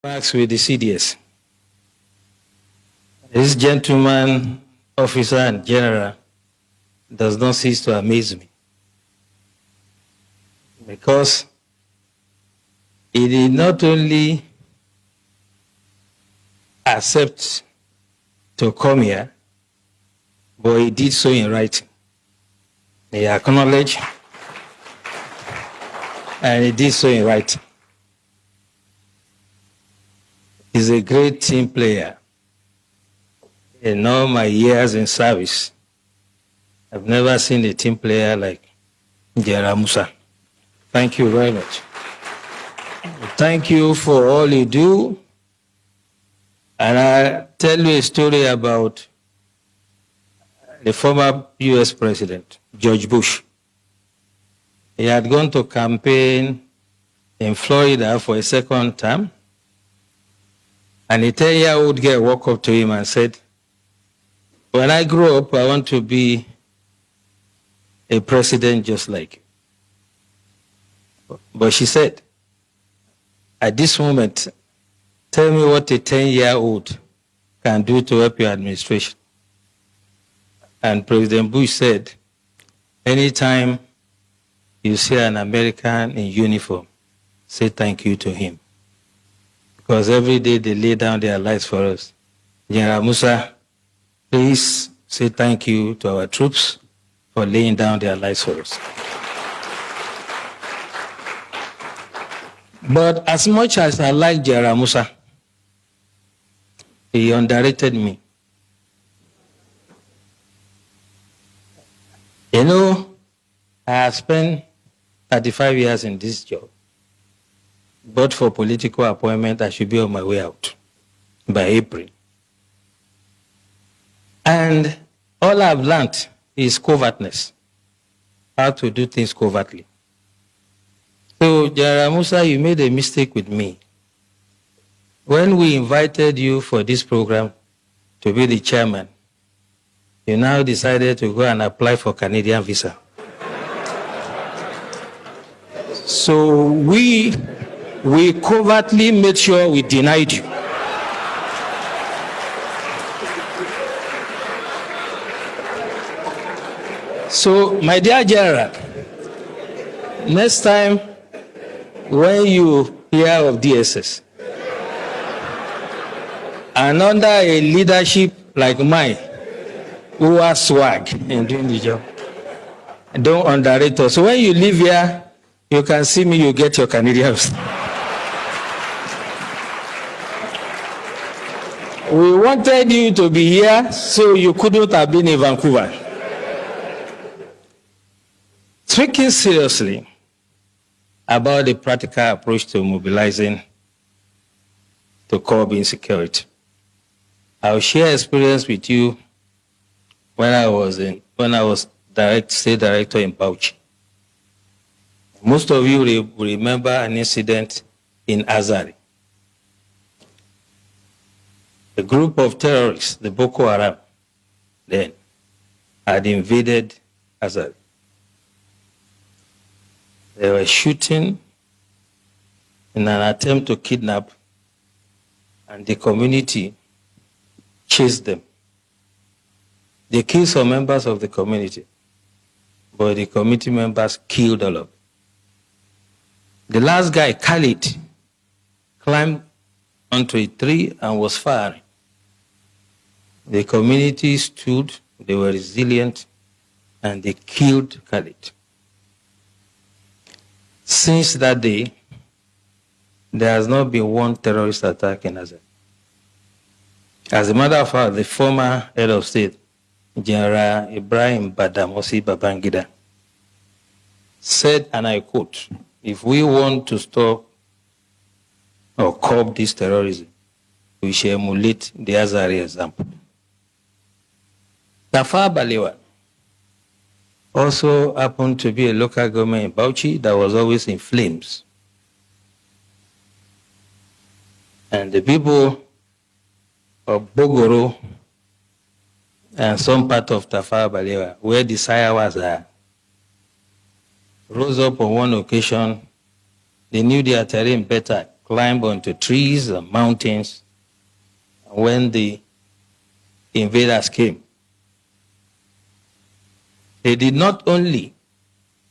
Max with the CDS. This gentleman, officer and general, does not cease to amaze me. Because he did not only accept to come here, but he did so in writing. He acknowledged, and he did so in writing. He's a great team player. In all my years in service, I've never seen a team player like General Musa. Thank you very much. Thank you for all you do. And I'll tell you a story about the former US President, George Bush. He had gone to campaign in Florida for a second term, and a 10-year-old girl walked up to him and said, when I grow up, I want to be a president just like you. But she said, at this moment, tell me what a 10-year-old can do to help your administration. And President Bush said, anytime you see an American in uniform, say thank you to him. Because every day they lay down their lives for us. General Musa, please say thank you to our troops for laying down their lives for us. But as much as I like General Musa, he underrated me. You know, I have spent 35 years in this job. But for political appointment, I should be on my way out by April. And all I've learned is covertness, how to do things covertly. So, General Musa, you made a mistake with me. When we invited you for this program to be the chairman, you now decided to go and apply for Canadian visa. So we covertly made sure we denied you. So, my dear General, next time when you hear of DSS, and under a leadership like mine, who has swag in doing the job, don't underrate us. So when you live here, you can see me, you get your Canadians. We wanted you to be here, so you couldn't have been in Vancouver. Speaking seriously about the practical approach to mobilizing to curb insecurity, I'll share experience with you when I was state director in Bauchi. Most of you will remember an incident in Asari. A group of terrorists, the Boko Haram, then had invaded Asari. They were shooting in an attempt to kidnap, and the community chased them. They killed some members of the community, but the community members killed all of them. The last guy, Khalid, climbed onto a tree and was firing. The community stood, they were resilient, and they killed Khalid. Since that day, there has not been one terrorist attack in Azad. As a matter of fact, the former head of state, General Ibrahim Badamasi Babangida, said, and I quote, if we want to stop or curb this terrorism, we shall emulate the Azari example. Tafawa Balewa also happened to be a local government in Bauchi that was always in flames. And the people of Bogoro and some part of Tafawa Balewa, where the Sayawas are, rose up on one occasion. They knew their terrain better climb onto trees and mountains. When the invaders came, they did not only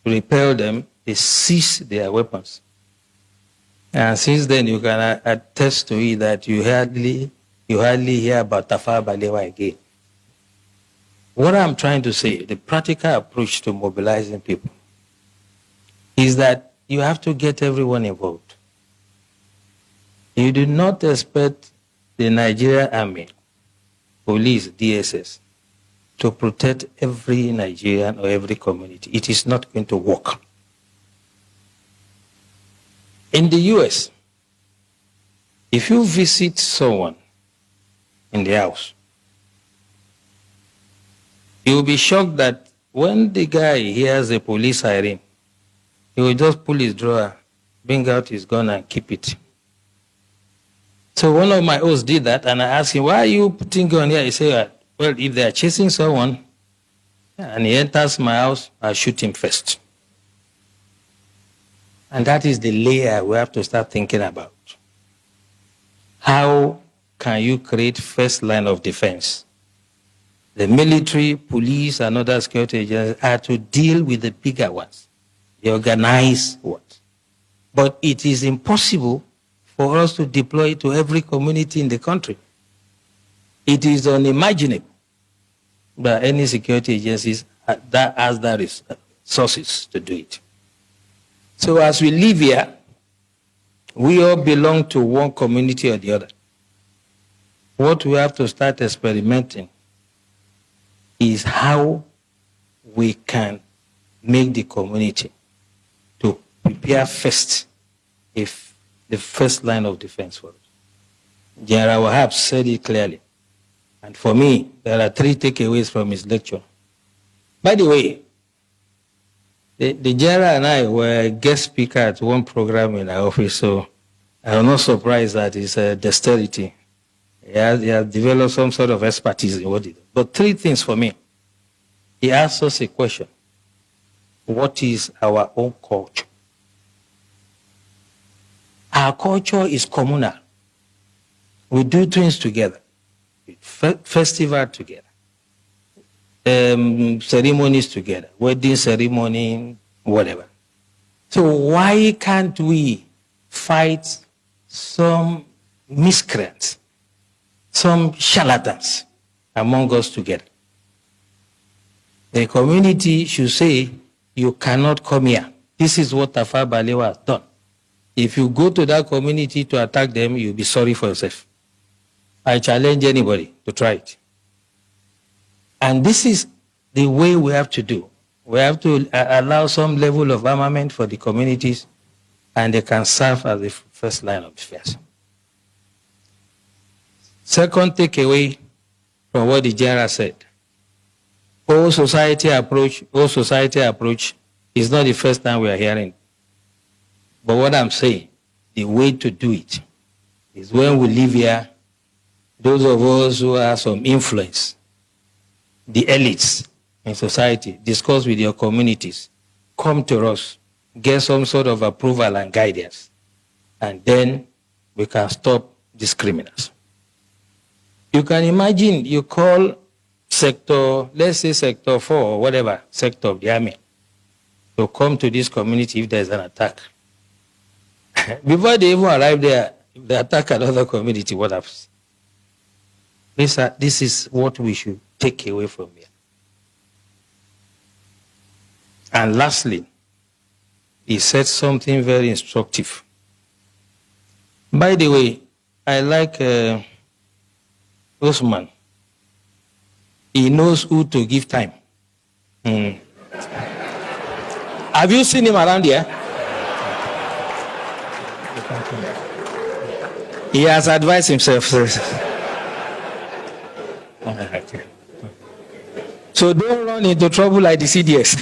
repel them, they seized their weapons. And since then, you can attest to it that you hardly hear about Tafawa Balewa again. What I'm trying to say, the practical approach to mobilizing people is that you have to get everyone involved. You do not expect the Nigerian Army, police, DSS, to protect every Nigerian or every community. It is not going to work. In the US, if you visit someone in the house, you will be shocked that when the guy hears a police siren, he will just pull his drawer, bring out his gun and keep it. So one of my hosts did that, and I asked him, why are you putting gun here? He said, well, if they are chasing someone and he enters my house, I'll shoot him first. And that is the layer we have to start thinking about. How can you create first line of defense? The military, police, and other security agencies are to deal with the bigger ones, the organized ones. But it is impossible for us to deploy it to every community in the country. It is unimaginable that any security agencies that has the resources to do it. So as we live here, we all belong to one community or the other. What we have to start experimenting is how we can make the community to prepare first if the first line of defense for us. General Wahab said it clearly. And for me, there are 3 takeaways from his lecture. By the way, the general and I were guest speaker at one program in our office, so I'm not surprised that his dexterity. He has developed some sort of expertise in what he does. But 3 things for me. He asked us a question. What is our own culture? Our culture is communal. We do things together. Festival together. Ceremonies together. Wedding ceremony, whatever. So why can't we fight some miscreants, some charlatans among us together? The community should say, you cannot come here. This is what Tafawa Balewa has done. If you go to that community to attack them, you'll be sorry for yourself. I challenge anybody to try it. And this is the way we have to do. We have to allow some level of armament for the communities, and they can serve as the first line of defense. Second takeaway from what the general said. Whole society approach is not the first time we are hearing. But what I'm saying, the way to do it is when we live here, those of us who have some influence, the elites in society, discuss with your communities, come to us, get some sort of approval and guidance, and then we can stop these criminals. You can imagine you call sector, let's say sector 4 or whatever, sector of the army, to come to this community if there's an attack. Before they even arrive there, if they attack another community, what happens? This is what we should take away from here. And lastly, he said something very instructive. By the way, I like Osman. He knows who to give time. Have you seen him around here? He has advised himself. So don't run into trouble like the CDS.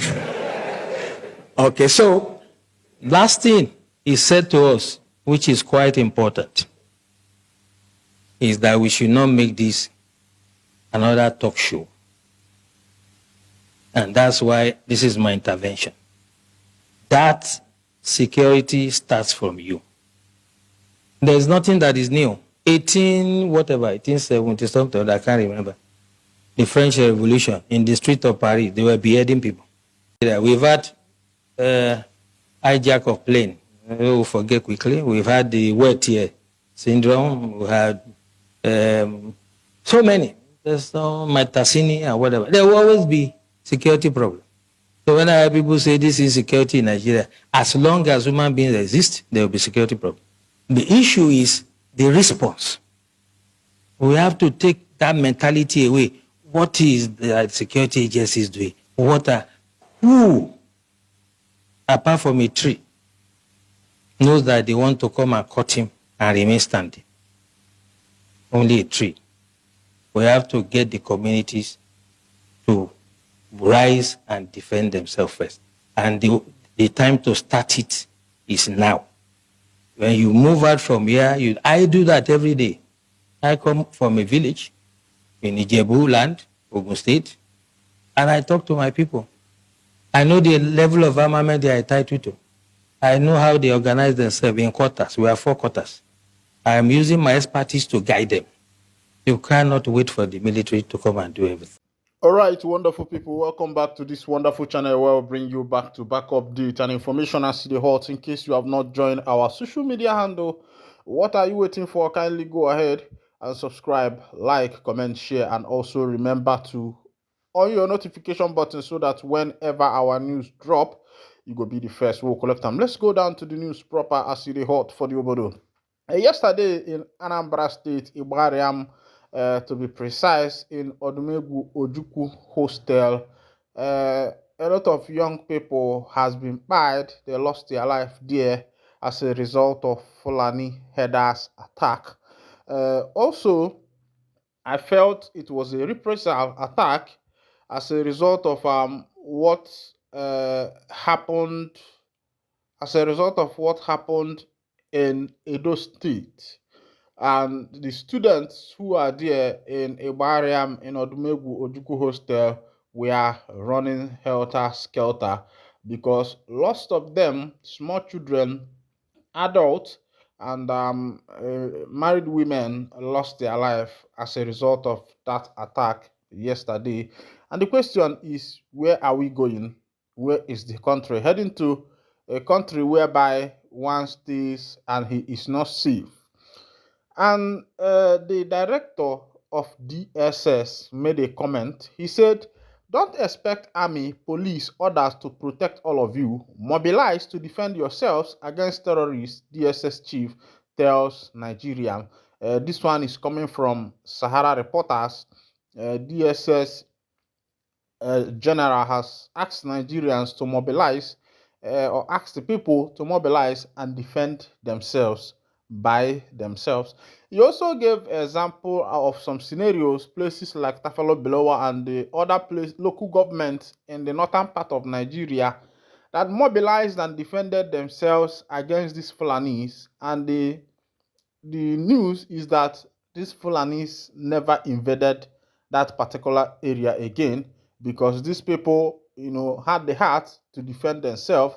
Okay, so last thing he said to us, which is quite important, is that we should not make this another talk show. And that's why this is my intervention. That security starts from you. There's nothing that is new. 1870 something, I can't remember. The French Revolution in the street of Paris, they were beheading people. We've had hijack of plane. We'll forget quickly. We've had the wet ear syndrome. We had so many. There's no Matasini and whatever. There will always be security problems. So when I hear people say this is security in Nigeria, as long as human beings exist, there will be security problems. The issue is the response. We have to take that mentality away. What is the security agencies doing? Who, apart from a tree, knows that they want to come and cut him and remain standing? Only a tree. We have to get the communities to rise and defend themselves first. And the time to start it is now. When you move out from here, I do that every day. I come from a village in Ijebu land, Ogun State, and I talk to my people. I know the level of armament they are entitled to. I know how they organize themselves in quarters. We have 4 quarters. I am using my expertise to guide them. You cannot wait for the military to come and do everything. All right, wonderful people. Welcome back to this wonderful channel where we'll bring you back update and information as the hot. In case you have not joined our social media handle, what are you waiting for? Kindly go ahead and subscribe, like, comment, share, and also remember to on your notification button so that whenever our news drop, you go be the first. We'll collect them. Let's go down to the news proper as the hot for the Obodo. Yesterday in Anambra State, Ibrahim, to be precise, in Odumegwu Ojukwu Hostel, a lot of young people has been buried. They lost their life there as a result of Fulani headers attack. Also, I felt it was a reprisal attack as a result of what happened. As a result of what happened in Edo State. And the students who are there in Ibariam in Odumegwu Ojukwu Hostel were running helter-skelter because lots of them, small children, adults, and married women lost their life as a result of that attack yesterday. And the question is, where are we going? Where is the country heading to? A country whereby one stays and he is not safe. And the director of DSS made a comment. He said, "Don't expect army, police, others to protect all of you. Mobilize to defend yourselves against terrorists," DSS chief tells Nigerian. This one is coming from Sahara Reporters. DSS general has asked Nigerians to mobilize or asked the people to mobilize and defend themselves by themselves. He also gave example of some scenarios, places like Tafalo Belowa and the other local governments in the northern part of Nigeria that mobilized and defended themselves against these Fulanis. And the news is that these Fulanis never invaded that particular area again because these people, had the heart to defend themselves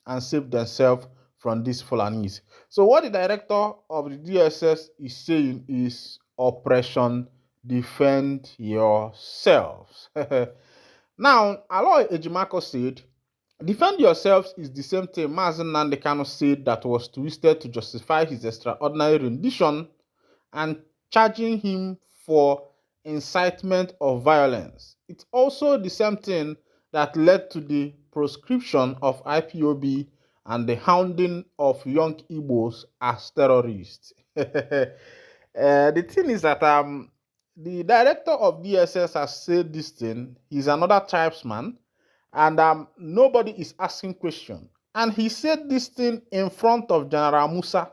and save themselves from these Fulanis. So what the director of the DSS is saying is Operation Defend Yourselves. Now, Aloy Ejimako said, "Defend yourselves is the same thing Mazen Nnamdi Kanu said that was twisted to justify his extraordinary rendition and charging him for incitement of violence. It's also the same thing that led to the proscription of IPOB and the hounding of young Igbos as terrorists." The thing is that the director of DSS has said this thing. He's another tribesman, and nobody is asking question. And he said this thing in front of General Musa.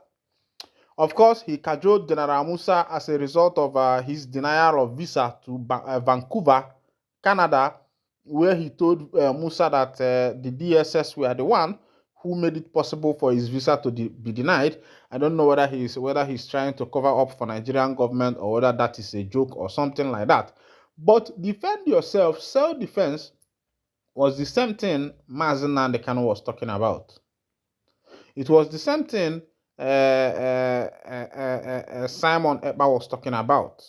Of course, he cajoled General Musa as a result of his denial of visa to Vancouver, Canada, where he told Musa that the DSS were the one who made it possible for his visa to be denied. I don't know whether he's trying to cover up for Nigerian government or whether that is a joke or something like that. But defend yourself, self-defense, was the same thing Mazen Nnamdi Kanu was talking about. It was the same thing Simon Ekpa was talking about.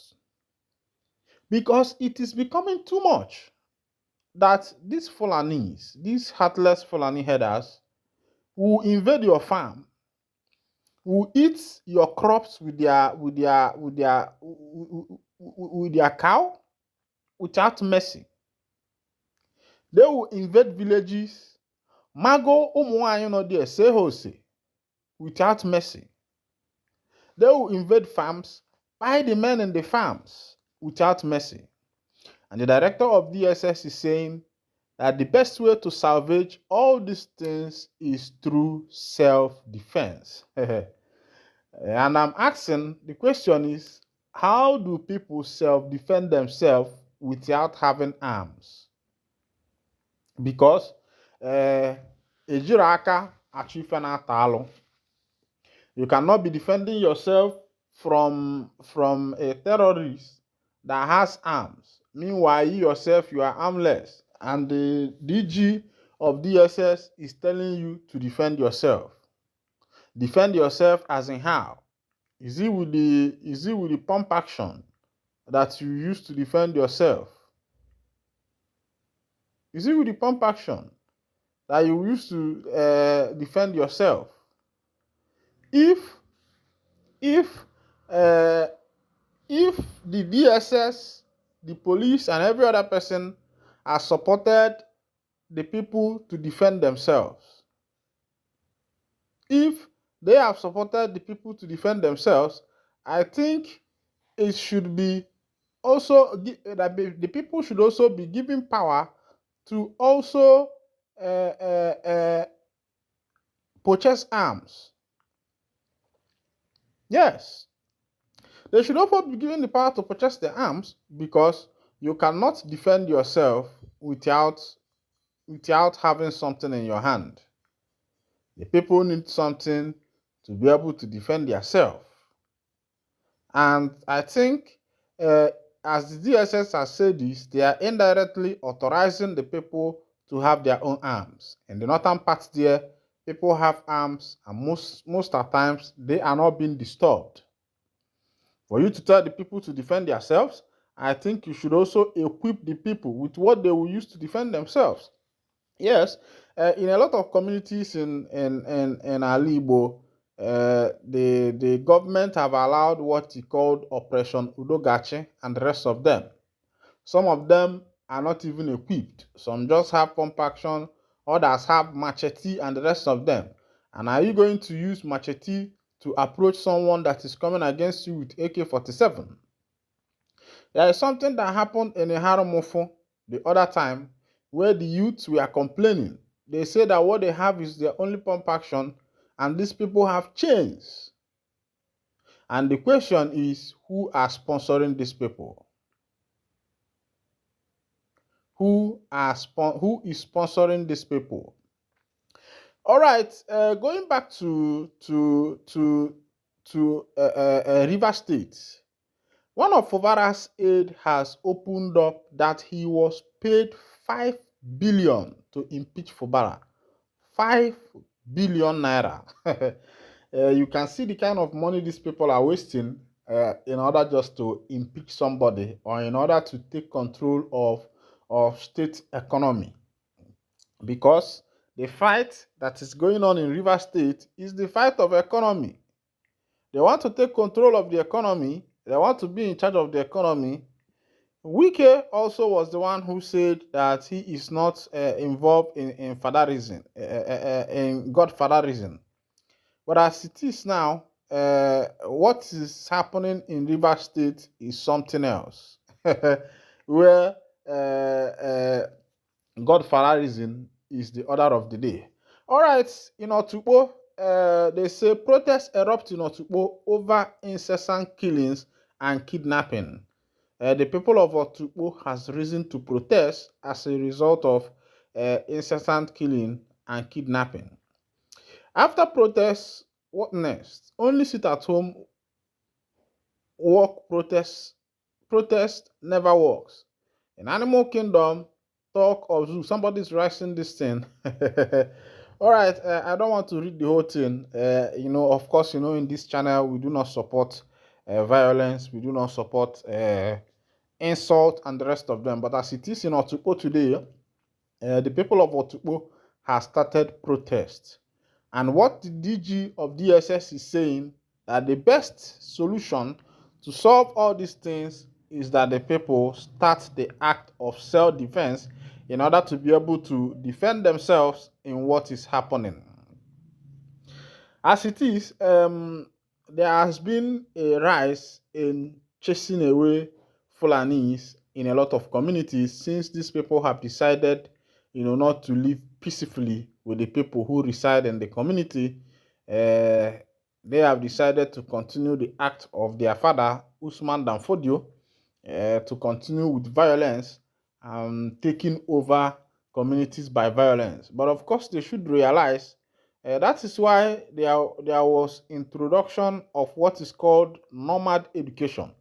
Because it is becoming too much that these Fulanis, these heartless Fulani headers, will invade your farm, will eat your crops with their cow without mercy. They will invade villages, mago ụmụnwaanyị nọ there say hose without mercy. They will invade farms, buy the men in the farms without mercy. And the director of DSS is saying that the best way to salvage all these things is through self-defense. And I'm asking, the question is, how do people self-defend themselves without having arms? Because ejiri aka achụ ife na-ata alụ. You cannot be defending yourself from a terrorist that has arms. Meanwhile, you yourself, you are armless. And the DG of DSS is telling you to defend yourself. Defend yourself as in how? Is it with the pump action that you use to defend yourself? Is it with the pump action that you use to defend yourself? If the DSS, the police, and every other person has supported the people to defend themselves, if they have supported the people to defend themselves, I think it should be also that the people should also be given power to also purchase arms. Yes, they should also be given the power to purchase the arms, because you cannot defend yourself without having something in your hand. The people need something to be able to defend themselves. And I think as the DSS has said this, they are indirectly authorizing the people to have their own arms. In the northern part there, people have arms, and most of the times they are not being disturbed. For you to tell the people to defend themselves, I think you should also equip the people with what they will use to defend themselves. Yes, in a lot of communities in Alibo, the government have allowed what he called Operation Udogachi and the rest of them. Some of them are not even equipped. Some just have pump action, others have machete and the rest of them. And are you going to use machete to approach someone that is coming against you with AK-47? There is something that happened in Iharomofo the other time where the youths were complaining. They say that what they have is their only pump action, and these people have chains. And the question is, who are sponsoring these people? Who is sponsoring these people? All right, going back to River State. One of Fubara's aide has opened up that he was paid 5 billion to impeach Fubara. 5 billion naira. You can see the kind of money these people are wasting in order just to impeach somebody, or in order to take control of state economy. Because the fight that is going on in River State is the fight of economy. They want to take control of the economy. They want to be in charge of the economy. Wike also was the one who said that he is not involved in fatherism, in godfatherism. But as it is now, what is happening in River State is something else, where godfatherism is the order of the day. All right, in Otukpo, they say protests erupt in Otukpo over incessant killings and kidnapping. The people of Otukpo has risen to protest as a result of incessant killing and kidnapping. After protests, what next? Only sit at home, work, protest never works. In Animal Kingdom, talk of Zuuu, somebody's writing this thing. All right, I don't want to read the whole thing. Of course, in this channel we do not support violence. We do not support insult and the rest of them. But as it is in Otukpo today, the people of Otukpo have started protests. And what the DG of DSS is saying that the best solution to solve all these things is that the people start the act of self-defense in order to be able to defend themselves in what is happening. As it is, there has been a rise in chasing away Fulanis in a lot of communities since these people have decided, not to live peacefully with the people who reside in the community. They have decided to continue the act of their father, Usman Danfodio, to continue with violence and taking over communities by violence. But of course, they should realize that is why there was introduction of what is called nomad education.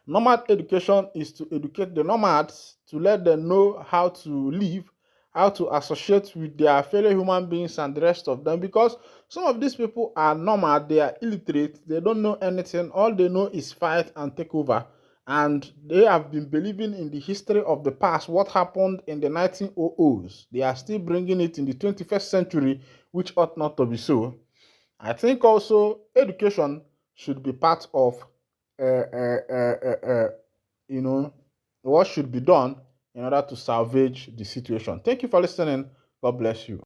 Nomad education is to educate the nomads to let them know how to live, how to associate with their fellow human beings and the rest of them. Because some of these people are nomad, they are illiterate, they don't know anything. All they know is fight and take over. And they have been believing in the history of the past, what happened in the 1900s. They are still bringing it in the 21st century, which ought not to be so. I think also education should be part of, uh, uh, uh, uh, uh, what should be done in order to salvage the situation. Thank you for listening. God bless you.